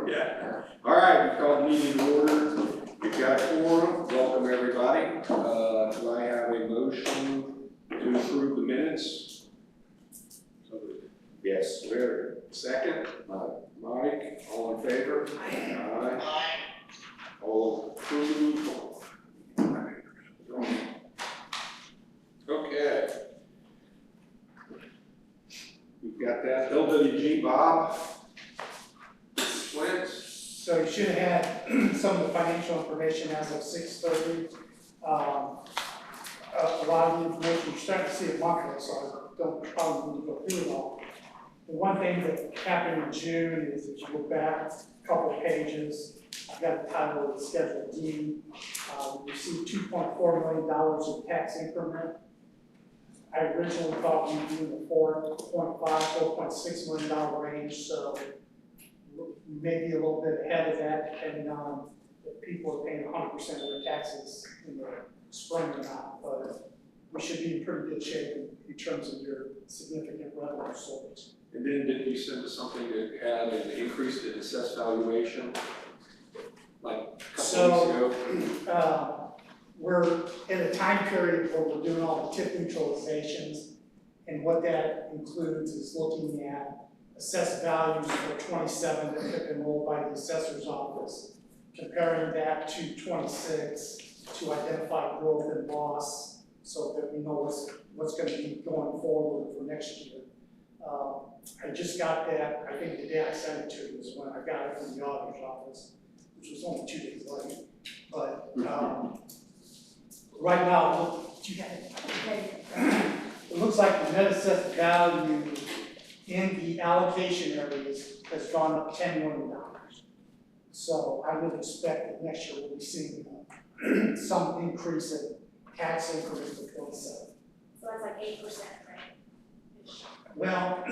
Yeah. All right, we call the meeting to order. We've got a forum. Welcome, everybody. Do I have a motion to approve the minutes? Yes, Larry. Second? Mike. All in favor? Aye. All approved? Okay. We've got that. LWG, Bob. Flint. So you should have had some of the financial information as of 6:30. A lot of the information, you're starting to see it monthly, so I don't probably need to go through it all. The one thing that happened in June is if you look back a couple of pages, I've got the title of the Schedule D. We received $2.4 million in tax increment. I originally thought we'd be in the $4.5, $4.6 million range, so maybe a little bit ahead of that, depending on if people are paying 100% of their taxes in the spring or not. But we should be in pretty good shape in terms of your significant revenue source. And then did you send us something that had an increase in assessed valuation, like a couple weeks ago? We're in a time period where we're doing all the tip neutralizations, and what that includes is looking at assessed values for 27 that have been rolled by the assessor's office, comparing that to 26 to identify growth and loss so that we know what's going to be going forward for next year. I just got that, I think the day I sent it to you is when I got it from the auditor's office, which was only 2 days late. But right now, do you have it? It looks like the net assessed value in the allocation areas has gone up $10 million. So I would expect that next year we'll be seeing some increase in tax increments for 27. So that's like 8%, right? Well,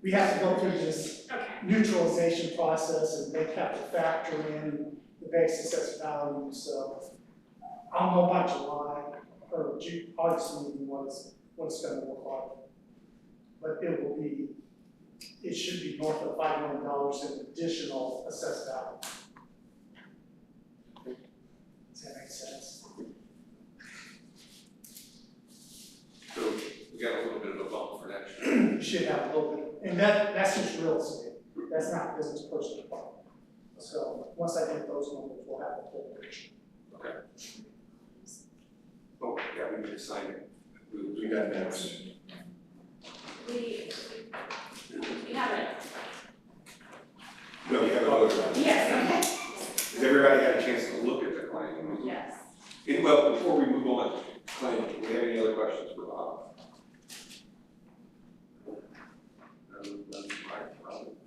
we have to go through this neutralization process, and they have to factor in the base assessed value. So I'll know by July or August meeting what it's going to look like. But it should be north of $5 million in additional assessed value. Does that make sense? So we got a little bit of a bump for next year. You should have a little bit, and that's just real estate. That's not business personal property. So once I get those numbers, we'll have a full picture. Okay. Oh, yeah, we need to sign it. We got that. We haven't. No, you haven't voted on it. Yes, Has everybody had a chance to look at the claim? okay. Yes. Well, before we move on, claim, do we have any other questions for Bob?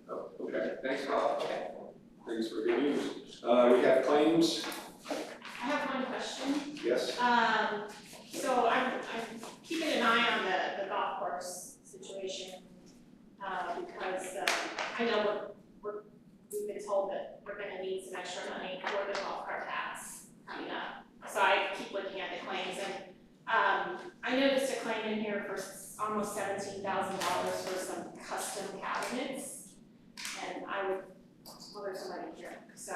Oh, okay, thanks, Bob. Okay. Thanks for good news. We have claims. I have one question. Yes. So I'm keeping an eye on the golf course situation, because I know we've been told that we're gonna need some extra money for the golf cart tax coming up. So I keep looking at the claims, and I noticed a claim in here for almost $17,000 for some custom cabinets, and there's somebody here. So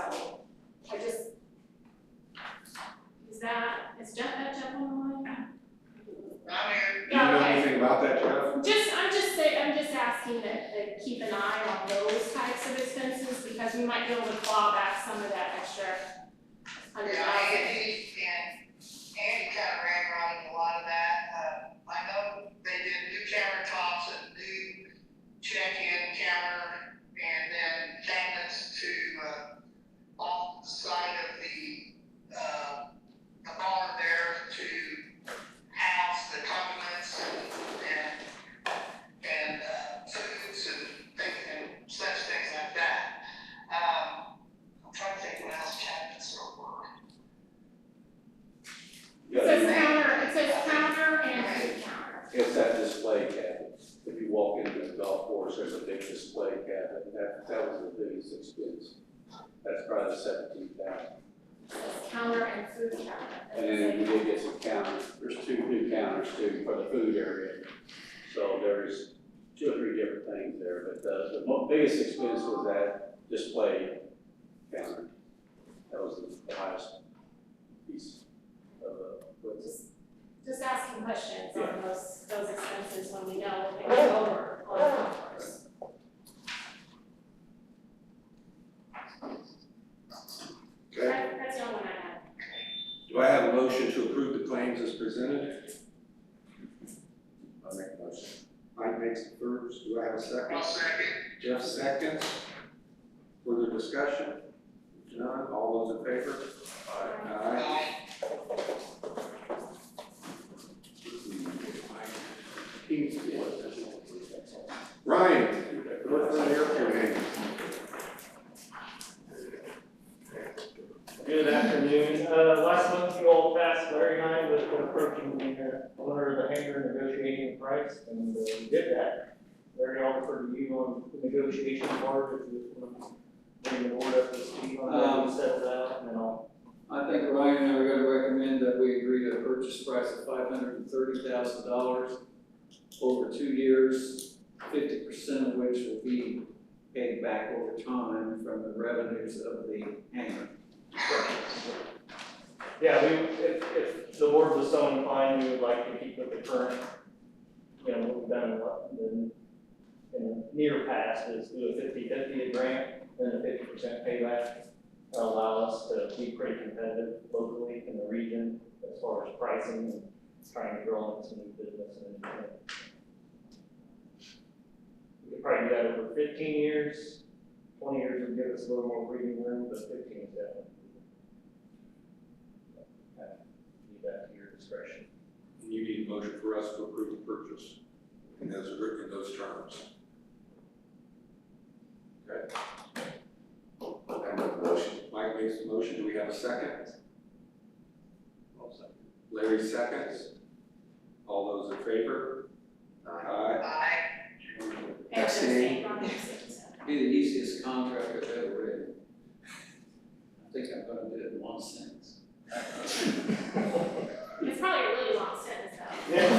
I just, is Jeff that gentleman? Do you know anything about that, Jeff? I'm just asking that keep an eye on those types of expenses, because we might be able to claw back some of that extra $100,000. Andy kind of ran around a lot of that. I know they did new countertops and new check-in counter, and then cabinets to off the side of the barn there to house the condiments and foods and such things like that. I'm trying to think what else cabinets will work. It says counter and food counter. It's that display cabinet. If you walk into the golf course, there's a big display cabinet. That was the biggest expense. That's probably $17,000. Counter and food counter. And then we did get some counters. There's 2 new counters too for the food area. So there's 2 or 3 different but the biggest expense was that display camera. That was the highest piece of equipment. Just asking questions Yeah. on those expenses when we know they go over on the golf course. Okay, That's the only one I have. do I have a motion to approve the claims as presented? I'll make a motion. Mike makes the first, do I have a second? I'll second. Jeff seconds. Further discussion? None, all those in favor? Aye. Ryan, what's in there for me? Good afternoon. Last month you all passed Larry and I with approaching the owner of the hangar negotiating price, and we did that. Larry, I'll refer to you on the negotiation part, if you want to bring the board up to speed on how we settled out, and then I'll. I think Ryan and I are gonna recommend that we agree to a purchase price of $530,000 over 2 years, 50% of which will be paid back over time from the revenues of the hangar. Yeah, if the board was so inclined, we would like to keep with the current, what we've done in the near past is do a 50-50 grant, then a 50% payback. That'll allow us to be pretty competitive locally in the region as far as pricing and trying to grow into some new business and everything. We could probably do that over 15 years. 20 years would give us a little more breathing room, but 15 is definitely. Leave that to your discretion. You need a motion for us to approve the purchase as written in those terms. Okay. I make a motion. Mike makes the motion, do we have a second? Larry seconds. All those in favor? Aye. Aye. And abstain on the expense. Be the easiest contract I've ever written. I think I'm gonna do it in one sentence. It's probably a really long sentence though. Yeah.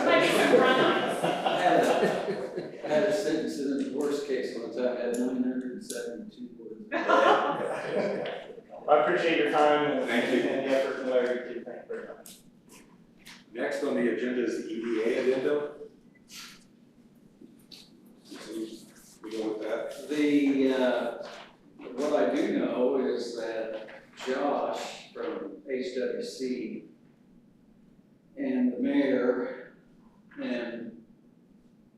Might be some run-ons. I had a sentence in the worst case one time, I had 972 words. I appreciate your time and Thank you. and the effort from Larry too. Thank you very much. Next on the agenda is the EDA addendum. We go with that. What I do know is that Josh from HWC and the mayor and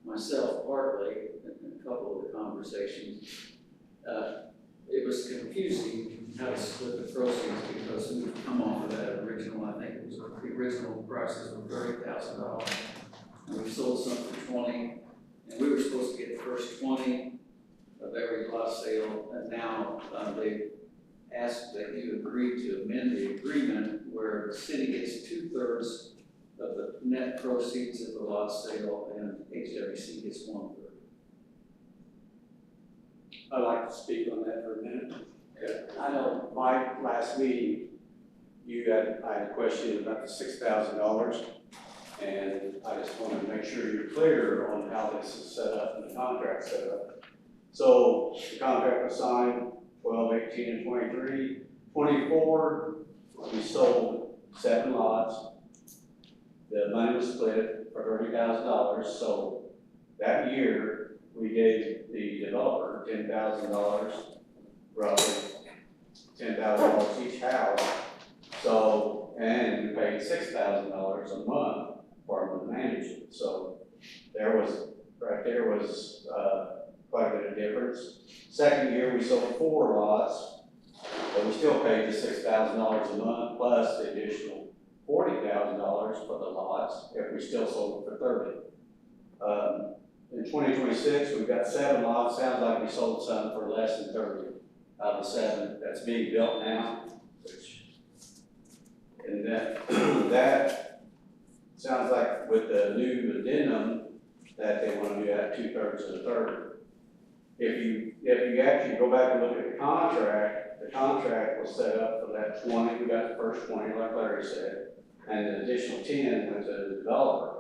myself partly, in a couple of the conversations, it was confusing how to split the proceeds because we've come off of that original, I think it was, the original prices were $30,000. And we sold some for 20, and we were supposed to get the first 20 of every lot sale, and now they asked that you agree to amend the agreement where the city gets 2/3 of the net proceeds of the lot sale and HWC gets 1/3. I'd like to speak on that for a minute. I know, Mike, last meeting, I had a question about the $6,000, and I just want to make sure you're clear on how this is set up and the contract set up. So the contract was signed 12, 18, and 23. 24, we sold 7 lots. The money was split for $30,000, so that year, we gave the developer $10,000, roughly $10,000 each house. So, and we paid $6,000 a month for them to manage it. So right there was quite a bit of difference. Second year, we sold 4 lots, but we still paid the $6,000 a month plus the additional $40,000 for the lots if we still sold them for $30,000. In 2026, we've got 7 lots. Sounds like we sold some for less than 30 out of the 7 that's being built now. And that sounds like with the new addendum that they want to do that 2/3 and a third. If you actually go back and look at the contract was set up for that 20. We got the first 20, like Larry said, and an additional 10 with the developer.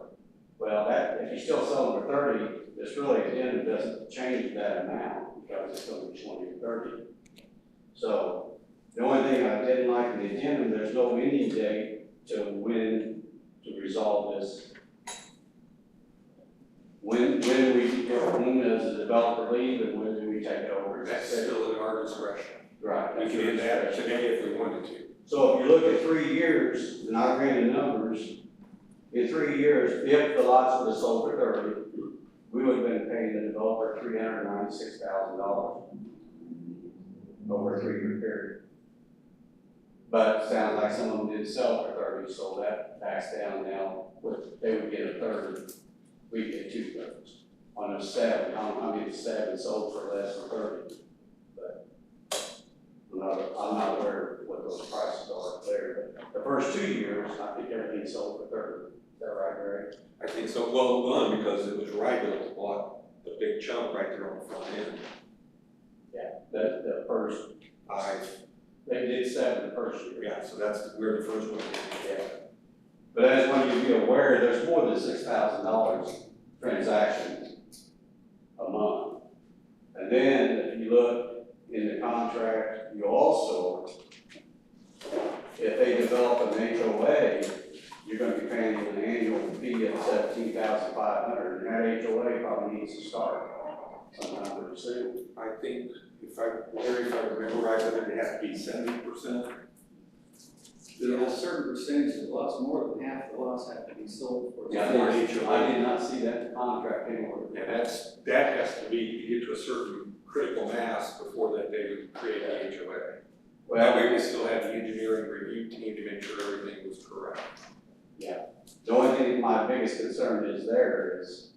Well, that, if you still sell them for 30, this really, addendum doesn't change that amount, because it's gonna be 20 or 30. So, the only thing I didn't like in the addendum, there's no ending date to when to resolve this. When does the developer leave and when do we take it over? That's still in our discretion. Right. We can end that today if we wanted to. So if you look at 3 years, and I ran the numbers, in 3 years, if the lots would have sold for 30, we would have been paying the developer $396,000 over a 3-year period. But it sounds like some of them did sell for 30, so that backs down now. They would get a third, we get 2/3. On a 7, I mean 7 sold for less than 30. But I'm not aware of what those prices are there. But the first 2 years, I think everything sold for 30. Is that right, Gary? I think so. Well, one, because it was Redevelopment bought the big chunk right there on the front end. Yeah. The first, they did 7 the first year. Yeah, so that's where the first one is. Yeah. But I just want you to be aware, there's more than $6,000 transactions a month. And then if you look in the contract, you also, if they develop an HOA, you're gonna be paying an annual fee of $17,500, and that HOA probably needs to start sometime pretty soon. I think, if I remember right, that it has to be 70%. There's a certain percentage of lots, more than half the lots have to be sold for. Yeah, I did not see that contract anywhere. And that has to be, you get to a certain critical mass before that they would create an HOA. That way we still have the engineering review team to make sure everything was correct. The only thing, my biggest concern is there is,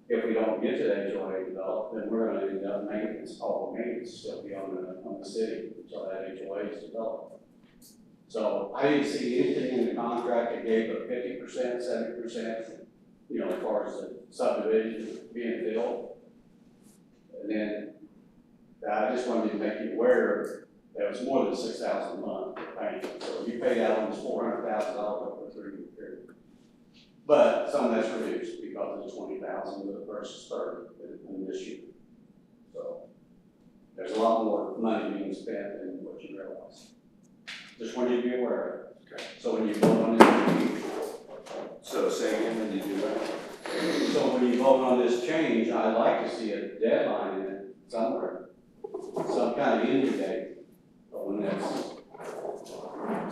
if we don't get to the HOA developed, then we're gonna end up maintenance, all the maintenance still be on the city until that HOA is developed. So I didn't see anything in the contract that gave a 50%, 70%, as far as the subdivision being built. And then, I just wanted to make you aware that it was more than $6,000 a month for paying. So you paid out almost $400,000 over a 3-year period. But some of that's reduced because of $20,000 versus 30 in this year. So there's a lot more money being spent than what you realize. Just want you to be aware of it. Okay. So when you vote on this, So say again when you do that. so when you vote on this change, I'd like to see a deadline in it somewhere, some kind of end date. But when that's,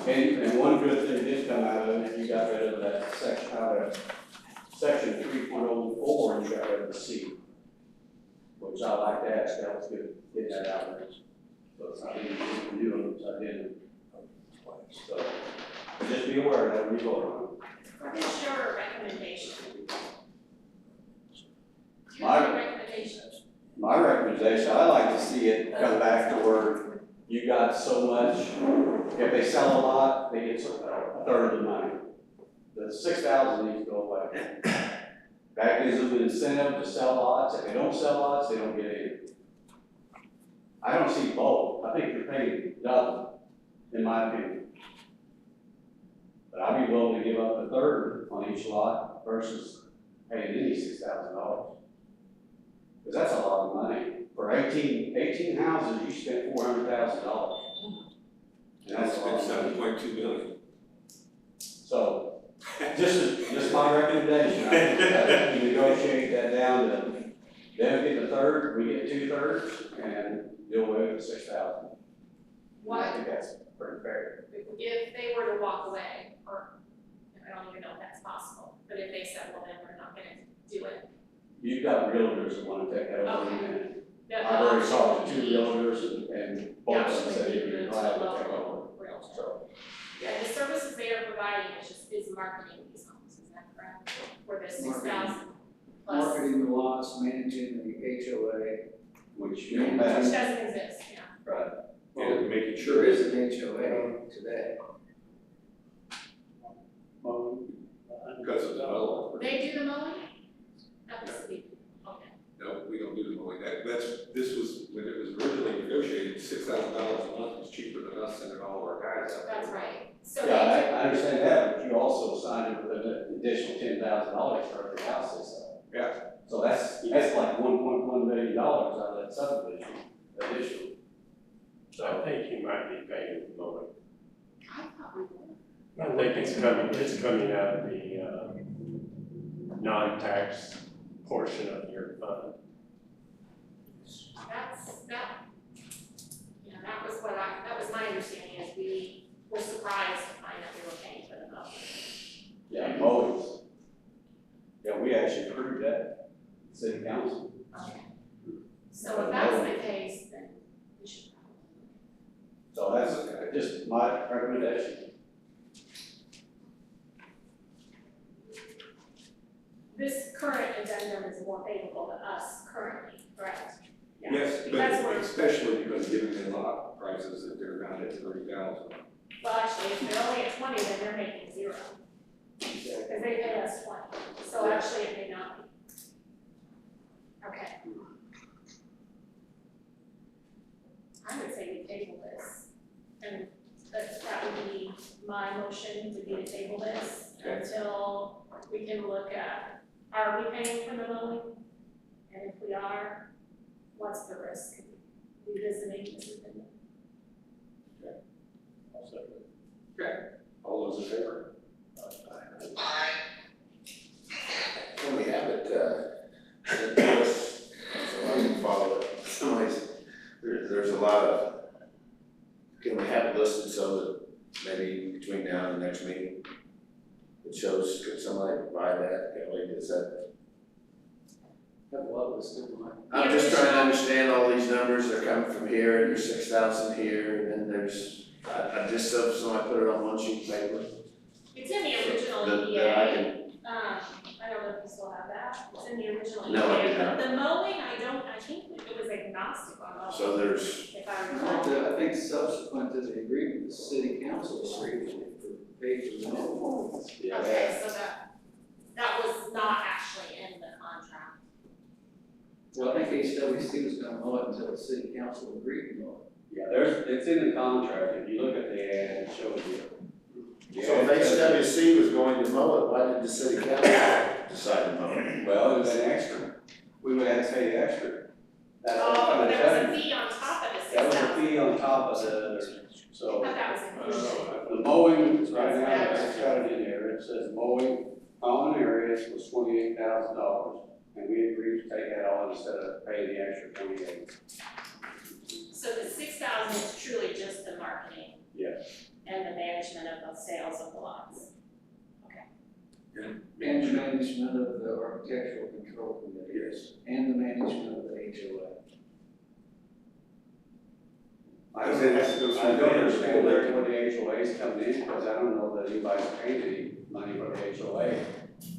and one good thing did come out of it, you got rid of that section, section 3.04, you got rid of the C, which I like to ask, that was good, get that out there. So it's not even new, so I didn't. So, just be aware of that when you vote on it. What is your recommendation? Do you My- have a recommendation? My recommendation, I like to see it come back to where you got so much, if they sell a lot, they get a third of the money. The 6,000 needs to go away. That gives them an incentive to sell lots. If they don't sell lots, they don't get any. I don't see both. I think you're paying double, in my opinion. But I'd be willing to give up a third on each lot versus paying any $6,000. Because that's a lot of money. For 18 houses, you spent $400,000. And that's a lot of money. 7.2 million. So, just my recommendation, I think you negotiate that down to, them get the third, we get 2/3, and deal away with 6,000. I What think that's pretty fair. if they were to walk away, or, I don't even know if that's possible, but if they said, well, then we're not gonna do it. You've got realtors that want to take that over, Okay. and The I've already option talked to would 2 be- realtors, and both of them Option said would you'd be be the glad to take over. local realtor. So, Yeah, the services they are providing is marketing these homes, is that correct? For the 6,000 plus, Marketing the lots, managing the HOA. which Yeah. you which have, doesn't exist, yeah. right? And making There sure is an HOA today. because of the developer. They do the mowing? Not the city, okay. No, we don't do the mowing. This was, when it was originally negotiated, $6,000 a month was cheaper than us sending all of our guys out there. That's right. So Yeah, they I understand that, but you also also signed it with an additional $10,000 for every house they sell. Yeah. So that's like $1.1 million out of that subdivision additional. So I think you might be paying the mowing. I thought we were. I think it's coming out of the, non-tax portion of your fund. That was my understanding, is we were surprised to find that we were paying for the mowing. Yeah, mowings. Yeah, we actually approved that, city council. So if that's the case, then we should probably. So that's just my recommendation. This current addendum is more favorable to us currently, correct? Yeah. Yes, That's but where- especially because given the lot prices that they're not at 30,000. Well, actually, if they're only at 20, then they're making 0. Because they pay us 20, so actually it may not be. Okay. I would say we table this, and that would be my motion, would be to table this Okay. until we can look at, are we paying for the mowing? And if we are, what's the risk of revisiting this opinion? All those in favor? When we have it, sent to us, so I can follow it. Somebody's, there's a lot of, can we have it listed so that maybe between now and the next meeting, it shows, could somebody provide that, can we, is that? Have what listed on? I'm just trying to understand all these numbers, they're coming from here, and there's 6,000 here, and then there's, I just, so somebody put it on one sheet of paper. It's in the original That EDA. I can, I don't know if you still have that, it's in the original EDA. No, I do not. But the mowing, I think it was agnostic on mowing. so there's, If I recall. I think subsequent to the agreement, the city council agreed to pay for the mowing. Okay, so that was not actually in the contract. Well, I think HWC was gonna mow it until the city council agreed to mow it. Yeah, it's in the contract. If you look at the ad, it shows you. so if HWC was going to mow it, why did the city council decide to mow it? Well, it was an extra. We would have to pay the extra. That's what Oh, I'm there was telling a you. fee on top of the That was a 6,000. fee on top of the, I so thought that was included. the mowing, right now, it's got it in there. It says mowing common areas was $28,000. And we agreed to take that on instead of paying the extra 28. So the 6,000 is truly just the marketing. Yes. And the management of the sales of the lots. And the management of the architectural control committee. Yes. And the management of the HOA. I don't understand where the HOA is coming in, because I don't know that anybody's paying any money for the HOA.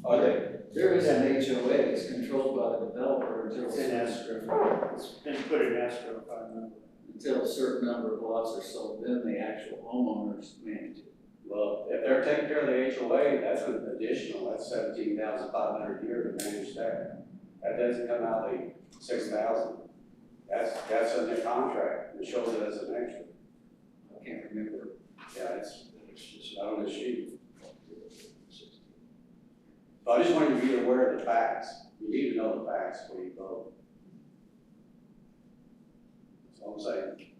Are they? There is an HOA, it's controlled by the developer until. It's in escrow, it's been put in escrow, if I remember. Until a certain number of lots are sold, then the actual homeowners manage it. Well, if they're taking care of the HOA, that's an additional, that's $17,500 a year to manage that. That doesn't come out of the 6,000. That's in the contract, it shows it as an extra. I can't remember. Yeah, it's not on the sheet. So I just want you to be aware of the facts. You need to know the facts before you vote. That's all I'm saying.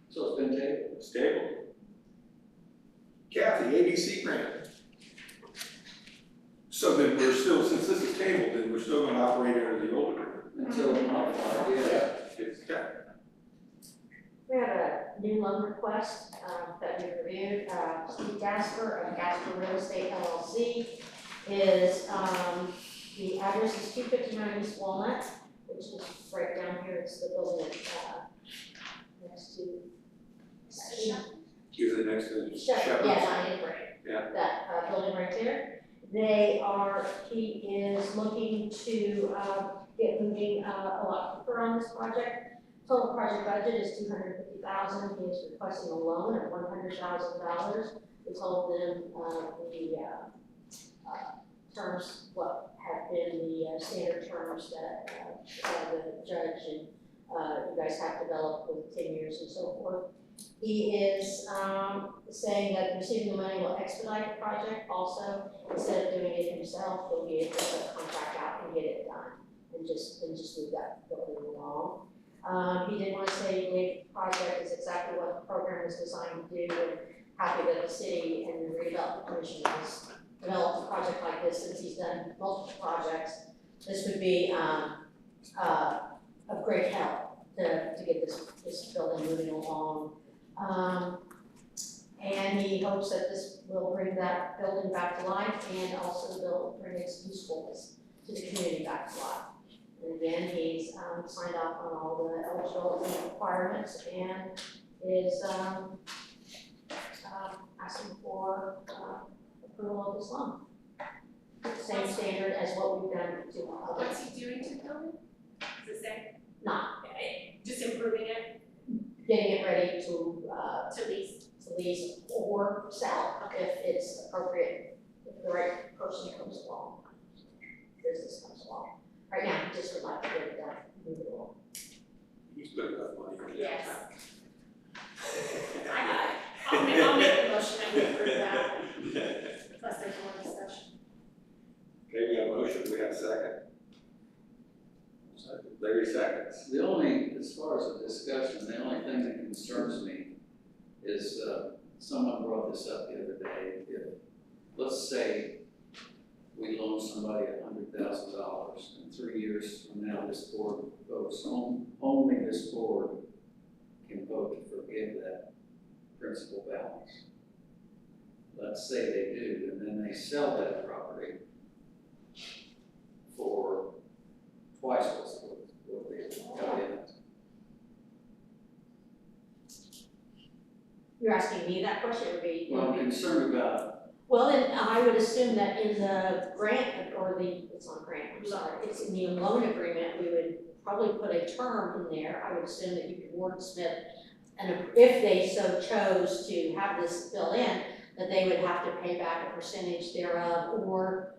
So it's been tabled. Stable. Kathy, ABC grant. So then we're still, since this is tabled, then we're still gonna operate under the old agreement. Until modified, yeah. Okay. We have a new loan request that we reviewed. Steve Gasper of Gasper Real Estate LLC is, the address is 259 East Walnut, which is right down here. It's the building next to. Give the next to Shepherd's. Shepherd's. Yes, I did right. Yeah. That building right there. He is looking to get moving a lot quicker on this project. Total project budget is $250,000. He is requesting a loan of $100,000. We told them the terms, what have been the standard terms that the judge and you guys have developed with 10 years and so forth. He is, saying that receiving the money will expedite the project also. Instead of doing it himself, he'll be able to contract out and get it done and just move that building along. He did want to say he believed the project is exactly what the program was designed to do, and happy that the city and the redevelopment commission has developed a project like this since he's done multiple projects. This would be, of great help to get this building moving along. And he hopes that this will bring that building back to life and also will bring its usefulness to the community back to life. And again, he's signed off on all the eligibility requirements and is asking for approval of this loan. Same standard as what we've done to others. What's he doing to the building? Is it same? Not Just improving it getting it ready to to lease? lease or sell if it's appropriate, if the right person comes along, business comes along. Right now, he just would like to get it done, move it along. He's put enough money in it. Yes. I'll make the motion that we approve that, unless there's more discussion. Okay, we have a motion, we have a second. Larry seconds. The only, as far as the discussion, the only thing that concerns me is, someone brought this up the other day. If, let's say, we loan somebody $100,000, and 3 years from now, this board votes, only this board can vote to forgive that principal balance. Let's say they do, and then they sell that property for twice what they got in it. You're asking me that question, or be? Well, I'm concerned about, Well, then I would assume that in the grant, or it's not grant, I'm sorry, it's in the loan agreement, we would probably put a term in there. I would assume that you could wordsmith, and if they so chose to have this fill in, that they would have to pay back a percentage thereof, or,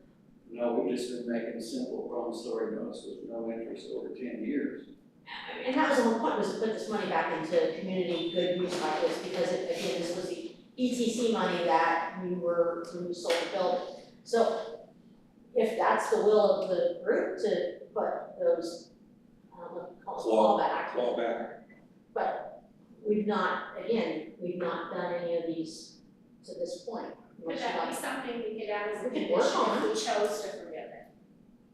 no, we've just been making simple promissory notes with no interest over 10 years. and that was the whole point, was to put this money back into community good use like this, because again, this was the ETC money that when we sold the building. So if that's the will of the group to put those, Clawback. but we've not done any of these to this point. Would that be something we could add as a We could condition work on if we chose to forgive it?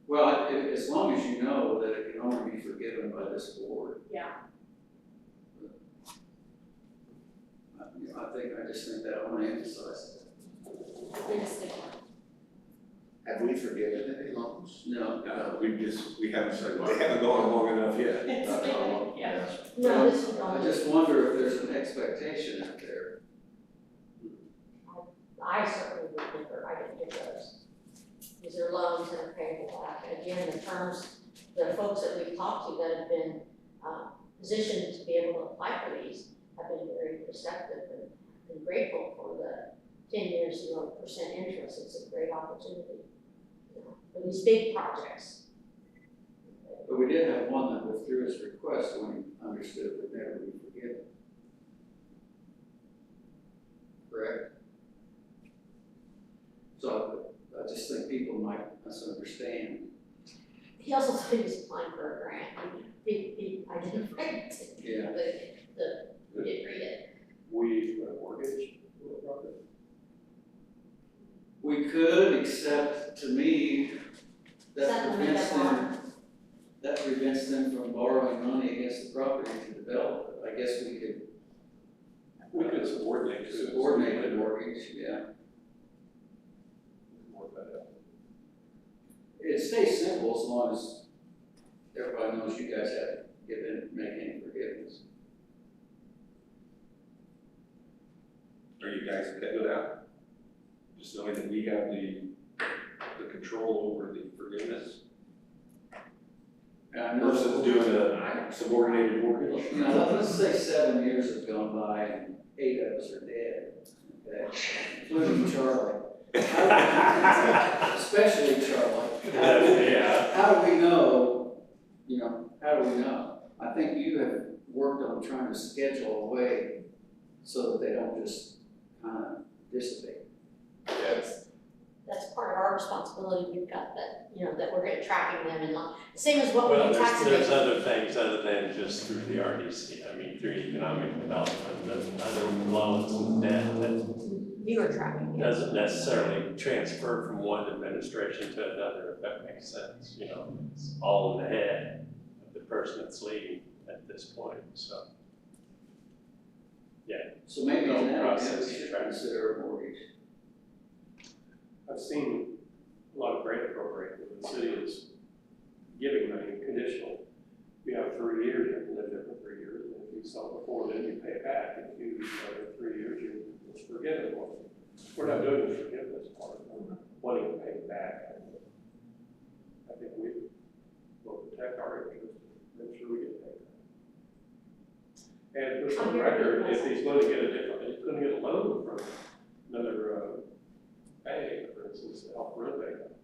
Well, as long as you know that it can only be forgiven by this board. Yeah. I just think that I want to emphasize Realistic. Have we forgiven any loans? that. No. We haven't said, they haven't gone long enough yet. Yeah. No, this is I not, just wonder if there's an expectation out there. I certainly would never, I didn't get those. These are loans that are payable back. Again, the terms, the folks that we've talked to that have been, positioned to be able to apply for these have been very receptive and grateful for the 10 years, 0% interest. It's a great opportunity, for these big projects. But we did have one that withdrew his request when he understood it would never be forgiven. Correct? So I just think people might misunderstand. He also said he was applying for a grant, and he identified it. Yeah. We didn't read it. We mortgage the property. We could, except to me, That prevents them from borrowing money against the property to develop it. I guess we could We could subordinate to it. subordinate the mortgage, yeah. Work that out. It stays simple as long as everybody knows you guys haven't make any forgiveness. Are you guys okay with that? Just knowing that we have the control over the forgiveness And I know- versus doing a subordinated mortgage? Now, let's say 7 years have gone by and 8 of us are dead, okay, including Charlie. Especially Charlie. Yeah. How do we know, how do we know? I think you have worked on trying to schedule a way so that they don't just kind of dissipate. That's part of our responsibility, we've got that, you know, that we're gonna tracking them and like, same as what we Well, do tax there's evasion. other things other than just through the RDC, I mean, through economic development, there's other loans and debt that You are tracking, yeah. doesn't necessarily transfer from one administration to another, if that makes sense, you know, it's all in the head of the person that's leading at this point, so. So maybe No in that process event, we should track. consider a mortgage. I've seen a lot of grant programs where the city is giving money conditional. You have 3 years, you have to live there for 3 years, and if you sell before then, you pay it back. If you live 3 years, it's forgiven. We're not doing the forgiveness part, we're wanting to pay it back. I think we will protect our interests, make sure we get paid back. And for the record, if he's going to get he's going to get a loan from another bank, for instance, to help renovate it.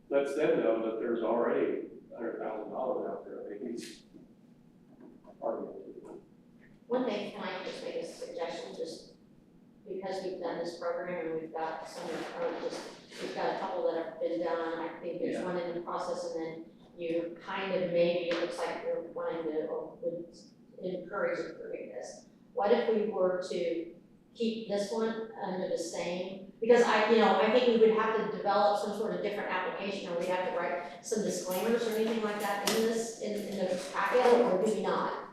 Lets them know that there's already $100,000 out there, I mean, he's arguing. One thing, can I just make a suggestion, just because we've done this program and we've got some, we've got a couple that have been done, I think there's one in the process, and then you kind of maybe, it looks like you're wanting to, or would encourage improving this. What if we were to keep this one under the same, because I think we would have to develop some sort of different application, or we have to write some disclaimers or anything like that in this, in the packet, or do we not?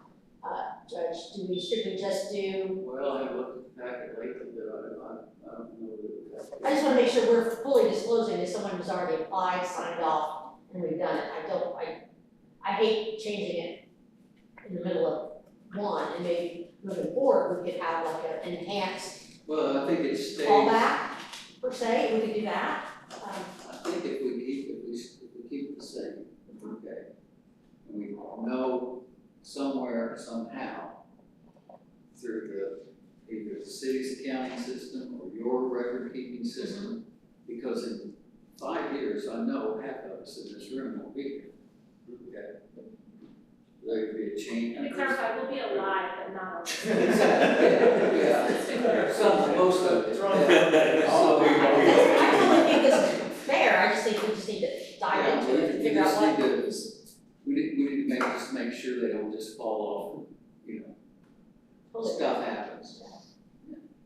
Judge, should we just do? Well, I haven't looked at the packet lately, but I don't know that. I just wanna make sure we're fully disclosing to someone who's already applied, signed off, and we've done it. I hate changing it in the middle of one, and maybe moving forward, we could have like an enhanced Well, I think it stays. fallback, per se, we could do that. I think if we keep it the same, okay, and we know somewhere, somehow, through either the city's accounting system or your record-keeping system, because in 5 years, I know half of us in this room will be here, okay? There could be a change. And to clarify, we'll be alive, but not on. Exactly, yeah. Some, most of it. Yeah. So, I totally think this is fair, I just think we just need to dive into it and figure out what. We need to just make sure they don't just fall off, you know, stuff happens.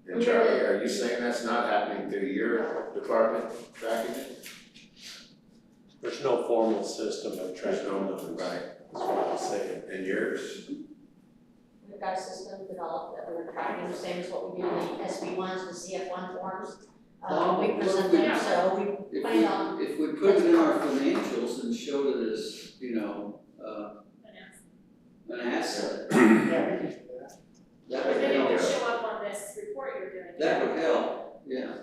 And Charlie, are you saying that's not happening through your department tracking it? There's no formal system of tracking. Right. That's what I'm saying. And yours? We've got a system developed that we're tracking, the same as what we do in the SB1s, the CF1 forms. We present them, so we plan on. If we put it in our financials and showed it as, you know, an asset, Yeah, we can do that. that But would then it help. would show up on this report you're doing. That would help, yeah.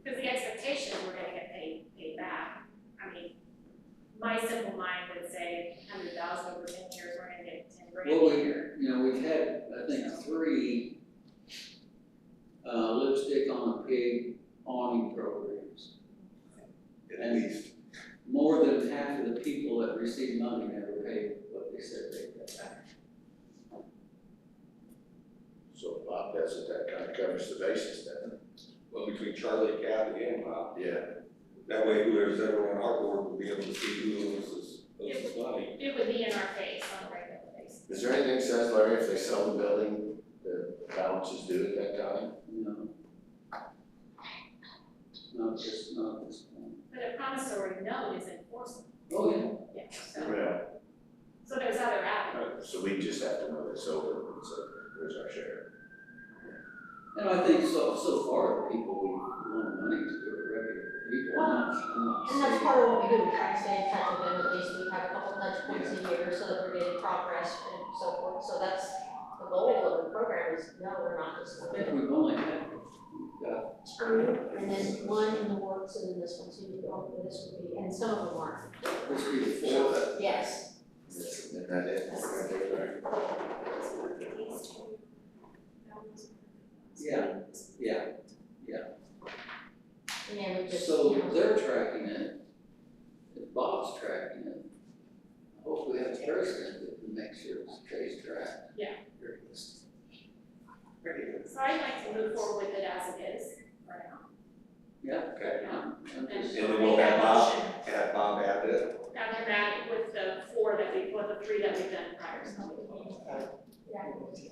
Because the expectation, we're gonna get paid back. I mean, my simple mind would say 100,000 over 10 years, we're gonna get 10 grand Well, a year. you know, we've had, I think, 3 lipstick on a pig awning programs. At least. More than half of the people that receive money never pay what they said they'd get back. So Bob does it, that kind of covers the basis, doesn't it? Well, between Charlie, Kathy, and Bob, Yeah. that way whoever's ever on our board will be able to see who owes us money. It would be in our face on a regular basis. Is there anything that says, Larry, if they sell the building, the balance is due at that time? No. Not this point. But a promissory note is enforceable. Oh, yeah. Yeah, so, Yeah. so there's other avenues. So we just have to know it's over, so there's our share. And I think so far, the people we loan money to are regular people. I'm not And that's saying- part of what we do, we try to stay in touch with them, at least we have a couple touch points a year, so that we're getting progress and so forth, so that's the goal of the program is, no, we're not just. I think we've only had, we've got 2, and then 1 in the works, and then this one, so you go, this would be, and some of them aren't. this be the So 4th. that, Yes. isn't that it? Yeah. And we just, So you know, they're tracking it, if Bob's tracking it, I hope we have a president that can make sure it stays tracked. Yeah. Very good. move forward with it as it is for now. Okay. And And so then make we'll that have Bob, motion. have Bob add it. Have him add it with the the 3 that we've done prior, so.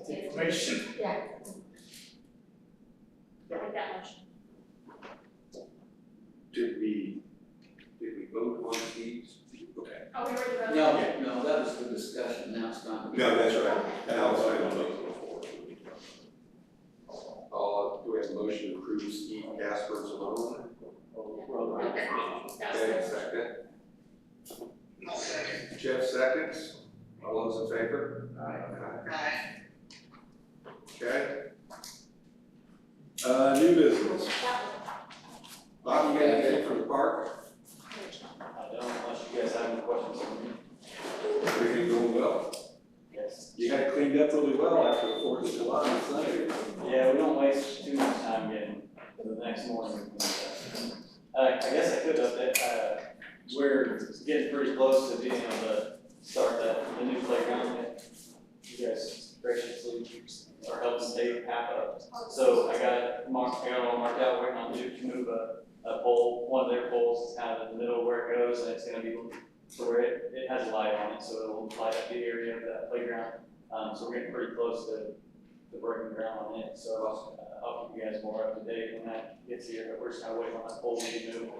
Information. Yeah. Make that motion. Did we vote on these? Okay. Oh, we already voted? No, that was the discussion, now it's not. No, that's right. And I was saying on those before. Do we have a motion to approve Steve Casper's loan? That's Okay, good. second. I'll second. Jeff seconds. All those in favor? Right. Okay. New business. Bob, you got anything from the park? I don't, unless you guys have any questions for me. Everything going well? Yes. You had it cleaned up really well after the 4th of July on Sunday. Yeah, we don't waste too much time getting to the next morning. I guess I could update, we're getting pretty close to being able to start the new playground. You guys graciously are helping take half up. So I got it all marked out, waiting on Duke to move a pole, one of their poles is kind of in the middle where it goes, and it's gonna be to where it has a light on it, so it'll light up the area of that playground. So we're getting pretty close to breaking ground on it, so I'll keep you guys more up to date when that gets here, but we're just kind of waiting on that pole to be moved.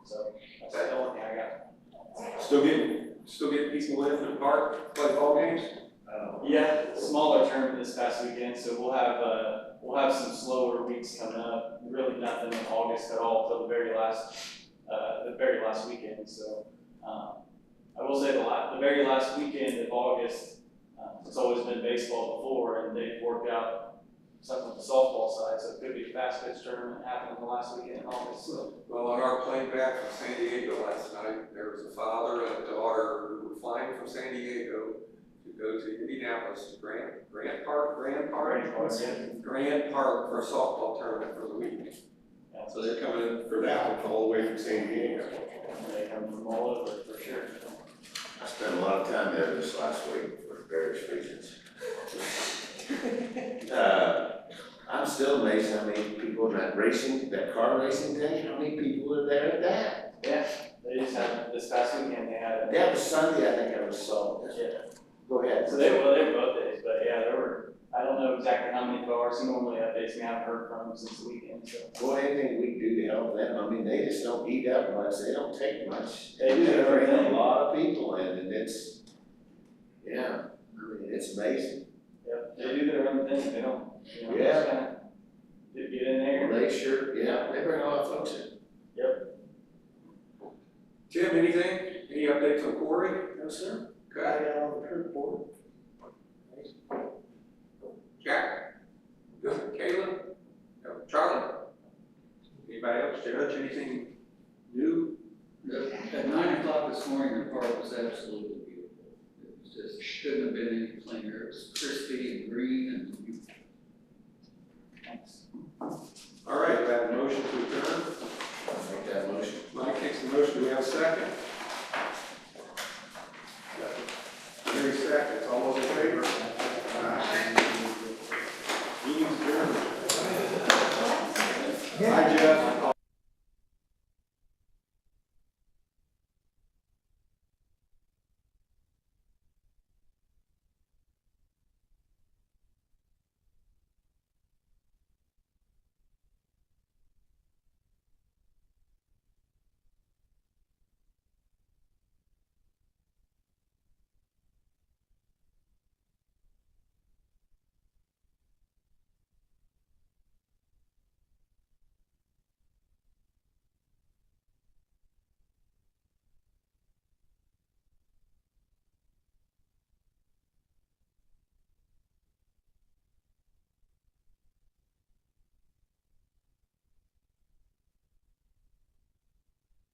So that's the only thing I got. Still getting people in from the park, play ball games? Yeah, smaller tournament this past weekend, so we'll have some slower weeks coming up. Really nothing in August at all till the very last weekend. So I will say the very last weekend of August, it's always been baseball before, and they've worked out something with the softball side, so it could be a fast pitch tournament happening the last weekend in August. So. Well, on our plane back from San Diego last night, there was a father and a daughter who were flying from San Diego to go to Indianapolis, to Grant Park for a softball tournament for the week. Yeah. So they're coming in for that one all the way from San Diego. They come from all over for sure. I spent a lot of time there this last week for various reasons. I'm still amazed how many people in that car racing day, how many people were there at that? Yeah, they just had, this past weekend, they had. That was Sunday, I think I saw. Yeah. Go ahead. So they were both days, but yeah, there were, I don't know exactly how many cars, he normally updates me, I haven't heard from him since the weekend, so. Boy, anything we can do to help them, I mean, they just don't eat up much, they don't take much. They do They bring everything. a lot of people in, and it's, yeah, I mean, it's amazing. Yep, they do their own thing, they don't, Yeah. just kinda get in there. They sure, yeah, they bring a lot of folks in. Tim, anything? Any updates on Corey? No, sir. I Okay. got on the crew board. Jack? Good. Caitlin? No. Charlie? Anybody else? Judge, anything new? At 9 o'clock this morning, the park was absolutely beautiful. It was just, couldn't have been any cleaner. It was crispy and green and All right, we have a motion to adjourn. I'll make that motion. Mike makes the motion. Do we have a second?